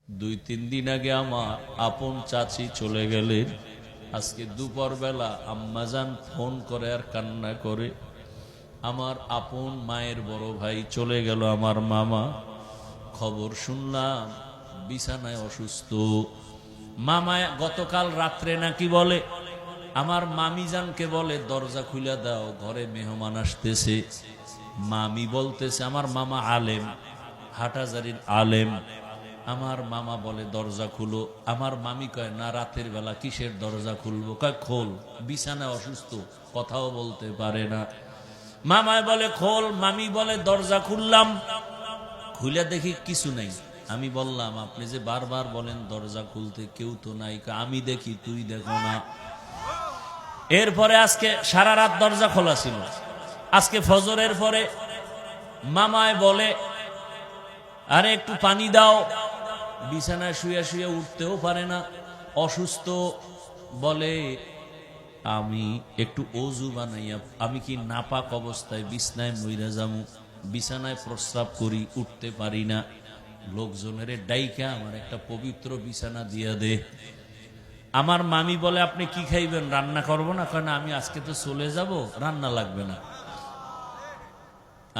2-3 দিন আগে আমার আপন চাচি চলে গেলেন। আজকে দুপুর বেলা আম্মাজান ফোন করে আর কান্না করে, আমার আপন মায়ের বড় ভাই চলে গেল, আমার মামা। খবর শুনলাম বিছানায় অসুস্থ। মামা গতকাল রাত্রে নাকি বলে আমার মামিজানকে বলে দরজা খুলে দাও, ঘরে মেহমান আসতেছে। মামি বলতেছে, আমার মামা আলেম, হাটাজারির আলেম। আমার মামা বলে দরজা খুলো। আমার মামি কয় না, রাতের বেলা কিসের দরজা খুলবো? কয় খোল, বিছানায় অসুস্থ, কথাও বলতে পারে না। মামায় বলে খোল, মামি বলে দরজা খুললাম। খুলে দেখি কিছু নাই। আমি বললাম আপনি যে বারবার বলেন দরজা খুলতে, কেউ তো নাই। আমি দেখি, তুই দেখো না। এরপরে আজকে সারা রাত দরজা খোলা ছিল। আজকে ফজরের পরে মামায় বলে আরে একটু পানি দাও। বিছানায় শুয়ে শুয়ে উঠতেও পারে না, অসুস্থ। বলে আমি একটু অজু বানাইয়া, আমি কি নাপাক অবস্থায় বিছানায় মইরা যামু? বিছানায় প্রস্রাব করি, উঠতে পারি না। লোকজনের ডাইকা আমার একটা পবিত্র বিছানা দিয়া দে। আমার মামি বলে আপনি কি খাইবেন? রান্না করবো না? কারণ আমি আজকে তো চলে যাব, রান্না লাগবে না।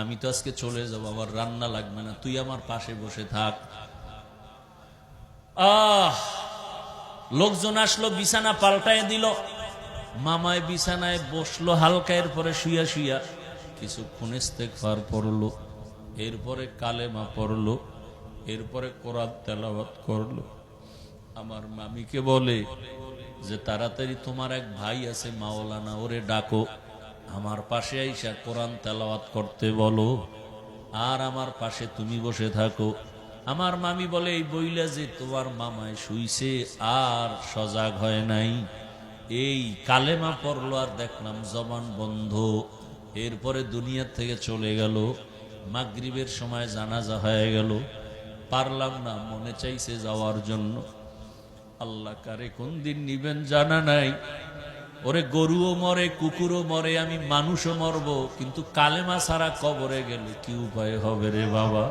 আমি তো আজকে চলে যাব, আমার রান্না লাগবে না, তুই আমার পাশে বসে থাক। লোকজন আসলো, বিছানা পাল্টায় দিল। মামায় বিছানায় বসলো হালকা, এরপরে শুইয়া শুইয়া কিছুক্ষণ ইস্তেগফার পড়লো, এরপরে কালেমা পড়লো, এরপরে কোরআন তেলাওয়াত করলো। আমার মামিকে বলে যে তাড়াতাড়ি তোমার এক ভাই আছে মাওলানা, ওরে ডাকো, আমার পাশে আইসা কোরআন তেলাওয়াত করতে বলো, আর আমার পাশে তুমি বসে থাকো। আমার মামি বলে এই বইলা যে তোমার মামায় শুইছে আর সজাগ হয় নাই। এই কালেমা পড়লো আর দেখলাম জবান বন্ধ। এরপরে দুনিয়া থেকে চলে গেল। মাগরিবের সময় জানাজা হয়ে গেল, পারলাম না, মনে চাইছে যাওয়ার জন্য। আল্লাহ কারে কোন দিন নিবেন জানা নাই। ওরে গরুও মরে, কুকুরও মরে, আমি মানুষও মরব, কিন্তু কালেমা ছাড়া কবরে গেলে কি উপায় হবে রে বাবা?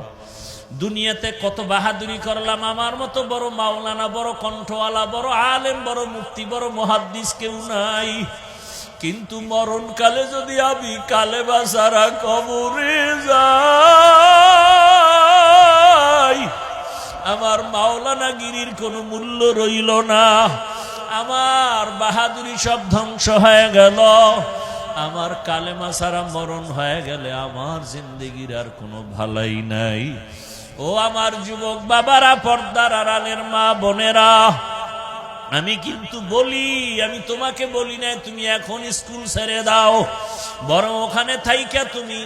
দুনিয়াতে কত বাহাদুরি করলাম, আমার মতো বড় মাওলানা, বড় কণ্ঠওয়ালা, বড় আলেম, বড় মুফতি, বড় মুহাদ্দিস কেউ নাই। কিন্তু মরণকালে যদি আমি কালেমা ছাড়া কবরে যাই, আমার মাওলানা গিরির কোনো মূল্য রইল না। আমার বাহাদুরি সব ধ্বংস হয়ে গেল। আমার কালেমা ছাড়া মরণ হয়ে গেলে আমার জিন্দেগির আর কোনো ভালাই নাই। ও আমার যুবক বাবারা, পর্দার আড়ালের মা বোনেরা, আমি কিন্তু বলি, আমি তোমাকে বলি না তুমি এখন স্কুল ছেড়ে দাও, বরং ওখানে থাইকা তুমি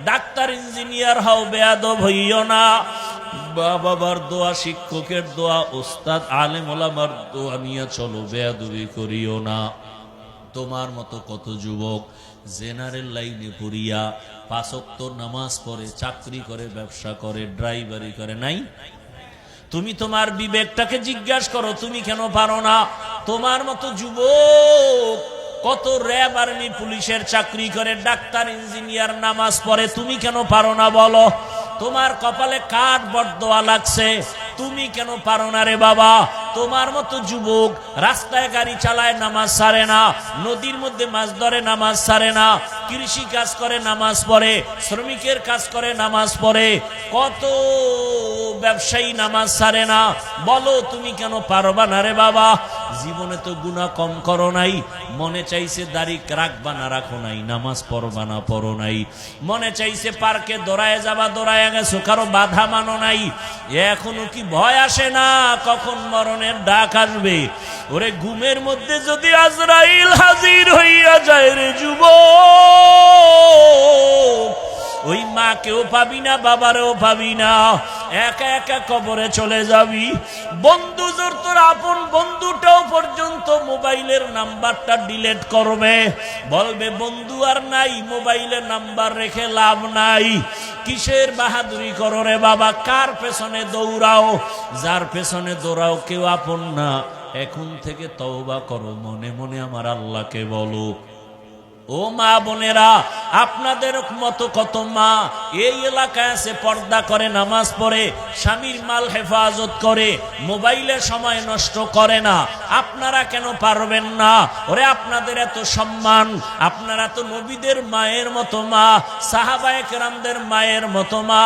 ডাক্তার ইঞ্জিনিয়ার হও, বেয়াদব হইও না। বাবার দোয়া, শিক্ষকের দোয়া, ওস্তাদ আলেম ওলামার দোয়া নিয়ে চলো, বেয়াদবি করিও না। তোমার মতো কত যুবক জেনারেল লাইনে পড়িয়া 5 ওয়াক্ত নামাজ পড়ে, চাকরি করে, ব্যবসা করে, ড্রাইভারি করে, নাই? তুমি তোমার বিবেকটাকে জিজ্ঞাসা করো, তুমি কেন পারো না? তোমার মতো যুবক কত র্যাব, আর্মি, পুলিশের চাকরি করে, ডাক্তার, ইঞ্জিনিয়ার, নামাজ পড়ে, তুমি কেন পারো না বলো? তোমার কপালে কাঠ বরদোয়া লাগছে, তুমি কেন পারো না রে বাবা? তোমার মতো যুবক রাস্তায় গাড়ি চালায়, নামাজ ছাড়ে না, নদীর মধ্যে মাছ ধরে, নামাজ ছাড়ে না, কৃষি কাজ করে, নামাজ পড়ে, শ্রমিকের কাজ করে, নামাজ পড়ে, কত ব্যবসায়ী নামাজ ছাড়ে না। বলো তুমি কেন পারবা না রে বাবা? জীবনে তো গুনাহ কম করো নাই, মনে চাইছে দাড়ি রাখবা না রাখো নাই, নামাজ পড়বা না পড়ো নাই, মনে চাইছে পার্কে দৌড়ায় যাবা দৌড়ায় গেছো, কারো বাধা মানো নাই। এখনো কি ভয় আসে না কখন মরণের ডাক আসবে? ওরে ঘুমের মধ্যে যদি আজরাইল হাজির হইয়া যায় রে যুবক, ওই মাকেও পাবি না, বাবারেও পাবি না, একা একা কবরে চলে যাবি। বন্ধু জোর তোর আপন বন্ধুটাও পর্যন্ত মোবাইলের নাম্বারটা ডিলিট করবে, বলবে বন্ধু আর নাই, মোবাইলের নাম্বার রেখে লাভ নাই। কিসের বাহাদুরি করো রে বাবা? কার পেছনে দৌড়াও? যার পেছনে দৌড়াও কেউ আপন না। এখন থেকে তওবা করো, মনে মনে আমার আল্লাহকে বলো, ও মা বোনেরা, আপনাদের মতো কত মা এই এলাকায় আছে, পর্দা করে, নামাজ পড়ে, স্বামীর মাল হেফাজত করে, মোবাইলে সময় নষ্ট করে না। আপনারা কেন পারবেন না? ওরে আপনাদের এত সম্মান, আপনারা তো নবীদের মায়ের মতো মা, সাহাবায়ে কেরামদের মায়ের মতো মা,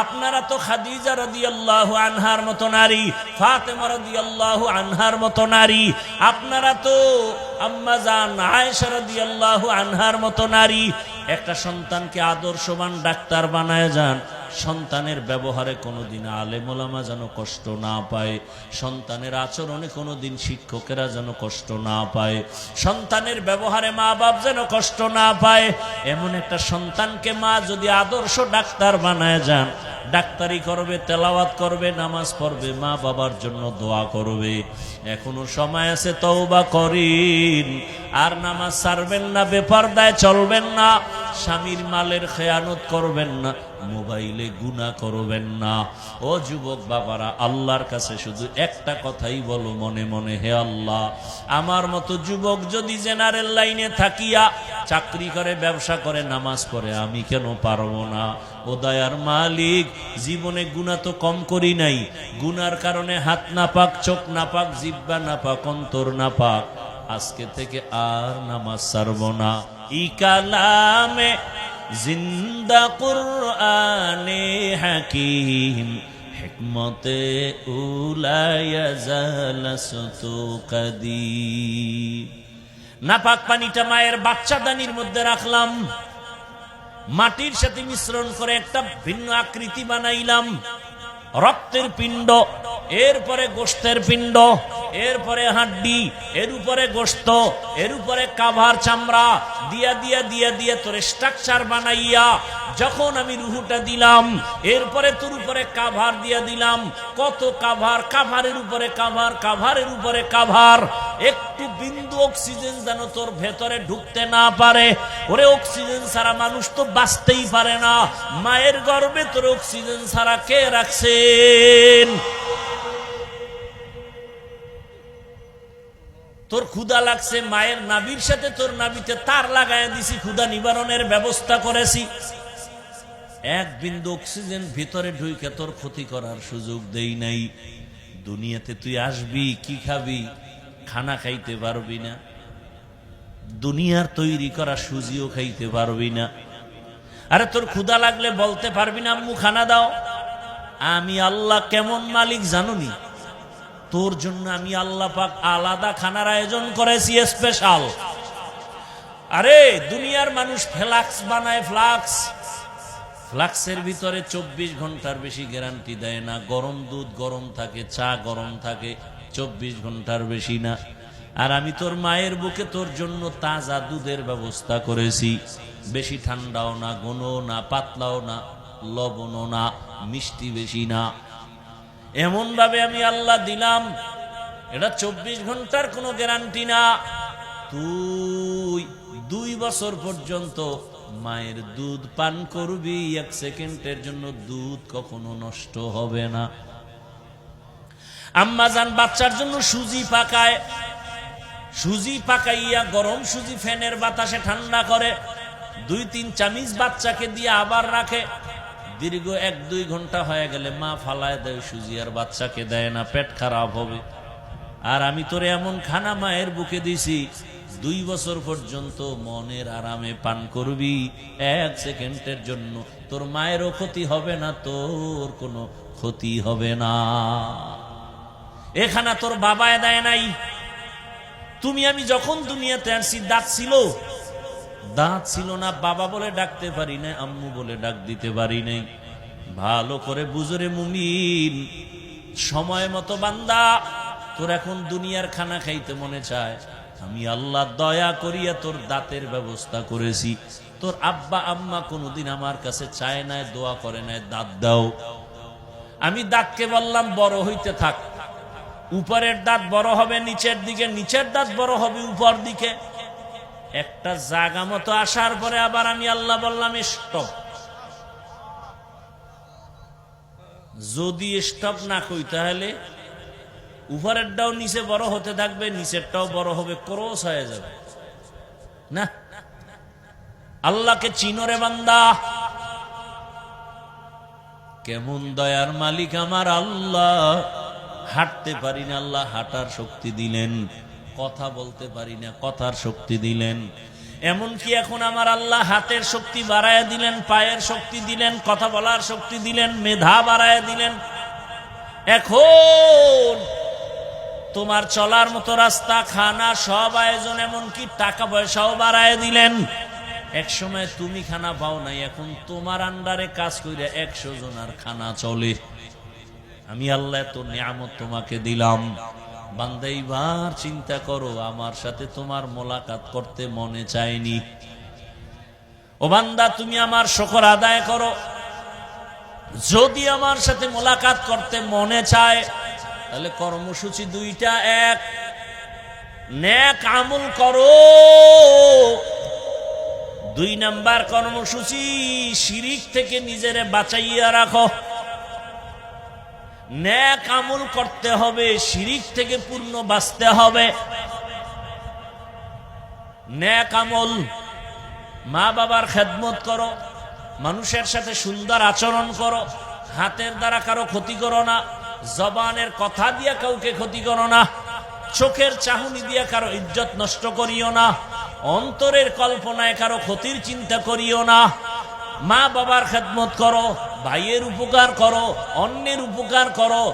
আপনারা তো খাদিজা রাদিয়াল্লাহু আনহার মতো নারী, ফাতেমা রাদিয়াল্লাহু আনহার মতো নারী, আপনারা তো আম্মা জান আয়েশা রাদিয়াল্লাহু আনহার মতো নারী। একটা সন্তানকে আদর্শবান ডাক্তার বানায় যান, সন্তানের ব্যবহারে কোনোদিন আলেম ওলামা যেন কষ্ট না পায়, সন্তানের আচরণে কোনোদিন শিক্ষকেরা যেন কষ্ট না পায়, সন্তানের ব্যবহারে মা বাপ যেন কষ্ট না পায়। এমন একটা সন্তানকে মা যদি আদর্শ ডাক্তার বানায় যান, ডাক্তারি করবে, তেলাওয়াত করবে, নামাজ পড়বে, মা বাবার জন্য দোয়া করবে। এখনো সময় আছে, তওবা করেন, আর নামাজ ছাড়বেন না, বেপরদায় চলবেন না, স্বামীর মালের খেয়ানত করবেন না, মোবাইলে গুনাহ করবেন না। ও যুবক বাবারা, আল্লাহর কাছে শুধু একটা কথাই বলো মনে মনে, হে আল্লাহ, আমার মতো যুবক যদি জেনারেল লাইনে থাকিয়া চাকরি করে, ব্যবসা করে, নামাজ পড়ে, আমি কেন পারবো না? ও দয়ার মালিক, জীবনে গুনাহ তো কম করি নাই, গুনার কারণে হাত নাপাক, চোখ নাপাক, জিহ্বা নাপাক, অন্তর নাপাক, আজকে থেকে আর নামাজ ছাড়ব না। ই কালামে জিন্দা কুরআনে হাকিম, হিকমতে উলায়া জালাসতু কাদিম। নাপাক পানিটা মায়ের বাচ্চাদানির মধ্যে রাখলাম, মাটির সাথে মিশ্রণ করে একটা ভিন্ন আকৃতি বানাইলাম, রক্তের পিণ্ড, এরপরে গোশতের পিণ্ড, এরপরে হাড্ডি, এর উপরে গোশত, এর উপরে কাভার চামড়া দিয়া দিয়া দিয়া দিয়া তোর স্ট্রাকচার বানাইয়া যখন আমি রুহুটা দিলাম, এরপরে তোর উপরে কাভার দিয়া দিলাম। কত কাভার, কাভারের উপরে কাভার, কাভারের উপরে কাভার, একটু বিন্দু অক্সিজেন যেন তোর ভেতরে ঢুকতে না পারে। ওরে অক্সিজেন ছাড়া মানুষ তো বাঁচতেই পারে না। মায়ের গর্ভে তোর অক্সিজেন ছাড়া কে রাখছেন? তোর ক্ষুধা লাগছে, মায়ের নাভির সাথে তোর নাভিতে তার লাগায় দিছি, ক্ষুধা নিবারণের ব্যবস্থা করেছি। এক বিন্দু অক্সিজেন ভিতরে ঢুকে তোর ক্ষতি করার সুযোগ দেই নাই। দুনিয়াতে তুই আসবি, কি খাবি? খানা খাইতে পারবি না, দুনিয়ার তৈরি করা সুজিও খাইতে পারবি না। আরে তোর ক্ষুধা লাগলে বলতে পারবি না, আম্মু খানা দাও? আমি আল্লাহ কেমন মালিক জানুনি? তোর জন্য আমি আল্লাহ পাক আলাদা খানার আয়োজন করেছি, স্পেশাল। আরে দুনিয়ার মানুষ ফ্লাক্স বানায়, ফ্লাক্স, ফ্লাক্সের ভিতরে 24 ঘন্টার বেশি গ্যারান্টি দেয় না। গরম দুধ গরম থাকে, চা গরম থাকে, 24 ঘন্টার বেশি না। আর আমি তোর মায়ের বুকে তোর জন্য তাজা দুধের ব্যবস্থা করেছি, বেশি ঠান্ডাও না, ঘনও না, পাতলাও না, লবণও না, মিষ্টি বেশি না। এমন ভাবে আমি আল্লাহ দিলাম, এটা 24 ঘন্টার কোনো গ্যারান্টি না। তুই 2 বছর পর্যন্ত মায়ের দুধ পান করবি, 1 সেকেন্ডের জন্য দুধ কখনো নষ্ট হবে না। আম্মা জান বাচ্চার জন্য সুজি পাকায়, সুজি পাকাইয়া গরম সুজি ফ্যানের বাতাসে ঠান্ডা করে, 2-3 চামচ বাচ্চাকে দিয়ে আবার রাখে। দীর্ঘ 1-2 ঘন্টা হয়ে গেলে মা ফালায় দেয় সুজি, আর বাচ্চাকে দেয় না, পেট খারাপ হবে। আর আমি তোরে এমন খানা মায়ের বুকে দিছি, 2 বছর পর্যন্ত মনের আরামে পান করবি, 1 সেকেন্ডের জন্য তোর মায়েরও ক্ষতি হবে না, তোর কোনো ক্ষতি হবে না। এখানে তোর বাবায় দেয় নাই। তুমি আমি যখন দুনিয়াতে আসছি, দাঁত ছিল? দাঁত ছিল না, বাবা বলে ডাকতে পারি না, আম্মু বলে ডাক দিতে পারি নাই। ভালো করে বুঝরে মুমিন, সময় মতো বান্দা, তোর এখন দুনিয়ার খানা খাইতে মনে চায়, আমি আল্লাহ দয়া করিয়া তোর দাঁতের ব্যবস্থা করেছি। তোর আব্বা আম্মা কোনোদিন আমার কাছে চায় নাই, দোয়া করে নাই, দাঁত দাও। আমি দাঁতকে বললাম বড় হইতে থাক, উপরের দাঁত বড় হবে নিচের দিকে, নিচের দাঁত বড় হবে উপর দিকে। একটা জায়গা মতো আসার পরে আবার আমি আল্লাহ বললাম স্টপ। যদি স্টপ না কই তাহলে উপরেরটাও নিচে বড় হতে থাকবে, নিচেরটাও বড় হবে, ক্রস হয়ে যাবে না। আল্লাহকে চিনো রে বান্দা, কেমন দয়ার মালিক আমার আল্লাহ। হাঁটতে পারি না, আল্লাহ হাঁটার শক্তি দিলেন। কথা বলতে পারি না, কথার শক্তি দিলেন। এমনকি এখন আমার আল্লাহ হাতের শক্তি বাড়ায় দিলেন, পায়ের শক্তি দিলেন, কথা বলার শক্তি দিলেন, মেধা বাড়ায় দিলেন। এখন তোমার চলার মতো রাস্তা, খানা, সব আয়োজন, এমনকি টাকা পয়সাও বাড়ায় দিলেন। এক সময় তুমি খানা পাও নাই, এখন তোমার আন্ডারে কাজ করে 100 জনের খানা চলে। আমি আল্লাহ এত নিয়ামত তোমাকে দিলাম। বান্দা এইবার চিন্তা করো, আমার সাথে তোমার মোলাকাত করতে মনে চায়নি? ও বান্দা, তুমি আমার শুকর আদায় করো। যদি আমার সাথে মোলাকাত করতে মনে চায়, তাহলে কর্মসূচি দুইটা। এক, নেক আমল করো। 2 নাম্বার কর্মসূচি, শিরিক থেকে নিজেরে বাঁচাইয়া রাখো। নেক আমল করতে হবে, শিরিক থেকে পূর্ণ বাঁচতে হবে। নেক আমল, মা বাবার খেদমত করো, মানুষের সাথে সুন্দর আচরণ করো, হাতের দ্বারা কারো ক্ষতি করো না, জবানের কথা দিয়ে কাউকে ক্ষতি করো না, চোখের চাহনি দিয়ে কারো ইজ্জত নষ্ট করিও না, অন্তরের কল্পনায় কারো ক্ষতির চিন্তা করিও না। মা বাবার খেদমত করো, ভাইয়ের উপকার করো, অন্যের উপকার করো।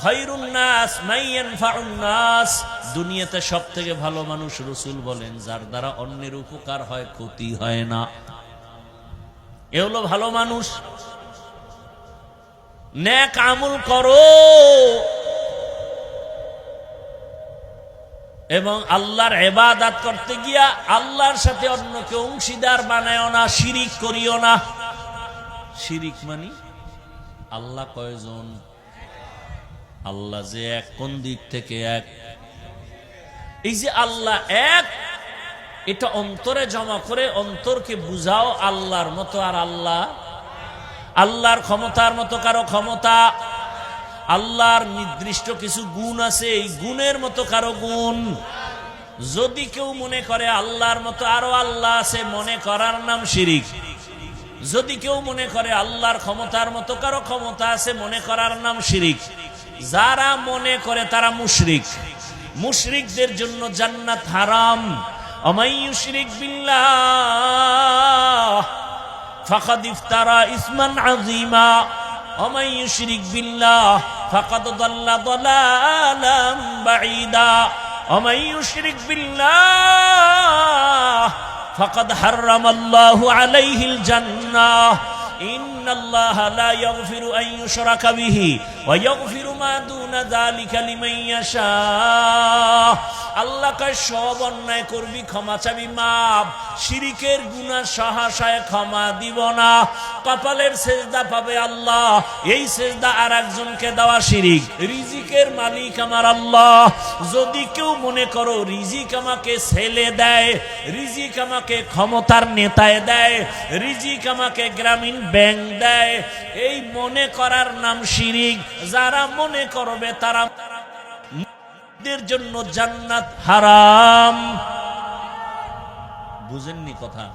খায়রুন নাস মান ইয়ানফাউন নাস, দুনিয়াতে সবথেকে ভালো মানুষ রাসূল বলেন যার দ্বারা অন্যের উপকার হয়, ক্ষতি হয় না। এ হলো ভালো মানুষ। নেক আমল করো এবং আল্লাহর ইবাদত করতে গিয়া আল্লাহর সাথে অন্যকে অংশীদার বানায়ও না, শিরিক করিও না। শিরিক মানে আল্লাহ কয়জন? আল্লাহ যে এক, কোন দিক থেকে এক? এই যে আল্লাহ এক, এটা অন্তরে জমা করে অন্তরকে বুঝাও আল্লাহর মতো আর আল্লাহ, আল্লাহর ক্ষমতার মতো কারো ক্ষমতা, আল্লাহর নির্দিষ্ট কিছু গুণ আছে, এই গুণের মতো কারো গুণ। যদি কেউ মনে করে আল্লাহর মতো আরো আল্লাহ আছে, মনে করার নাম শিরিক। যদি কেউ মনে করে আল্লাহর ক্ষমতার মতো কারো ক্ষমতা আছে, মনে করার নাম শিরিক। যারা মনে করে তারা মুশরিক। মুশরিকদের জন্য জান্নাত হারাম। আমাই ইউশরিক বিল্লাহ ফাকাদ ইফতারা ইসমান আযীমা ওয়া ইউশরিক বিল্লাহ ফাকাদ দাল্লা দালালাম বাঈদা ওয়া ইউশরিক বিল্লাহ ফাকাদ হারামাল্লাহু আলাইহিল জান্নাহ ইন্নাল্লাহা লা ইয়াগফিরু আন ইউশরাকা বিহি ওয়া ইয়াগফিরু মা দুনা যালিকা লিমান ইয়াশা। আল্লাহ কয় সব অন্যায় করবি, ক্ষমা চাবি, মাপ। শিরিকের গুনাহ সহসায় ক্ষমা দিব না। কপালের সেজদা পাবে আল্লাহ, এই সেজদা আর একজনকে দেওয়া শিরিক। রিজিকের মালিক আমার আল্লাহ। যদি কেউ মনে করো রিজিক আমাকে ছেলে দেয়, রিজিক আমাকে ক্ষমতার নেতায় দেয়, রিজিক আমাকে গ্রামীণ ব্যাংক দেয়, এই মনে করার নাম শিরিক। যারা মনে করবে তারা দের জন্য জান্নাত হারাম। বুঝেননি কথা?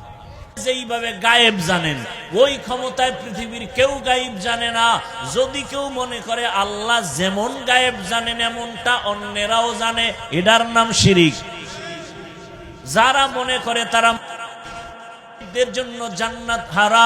যেইভাবে গায়েব জানেন, ওই ক্ষমতায় পৃথিবীর কেউ গায়েব জানে না। যদি কেউ মনে করে আল্লাহ যেমন গায়েব জানেন এমনটা অন্যেরাও জানে, এটার নাম শিরিক। যারা মনে করে তারা দের জন্য জান্নাত হারাম।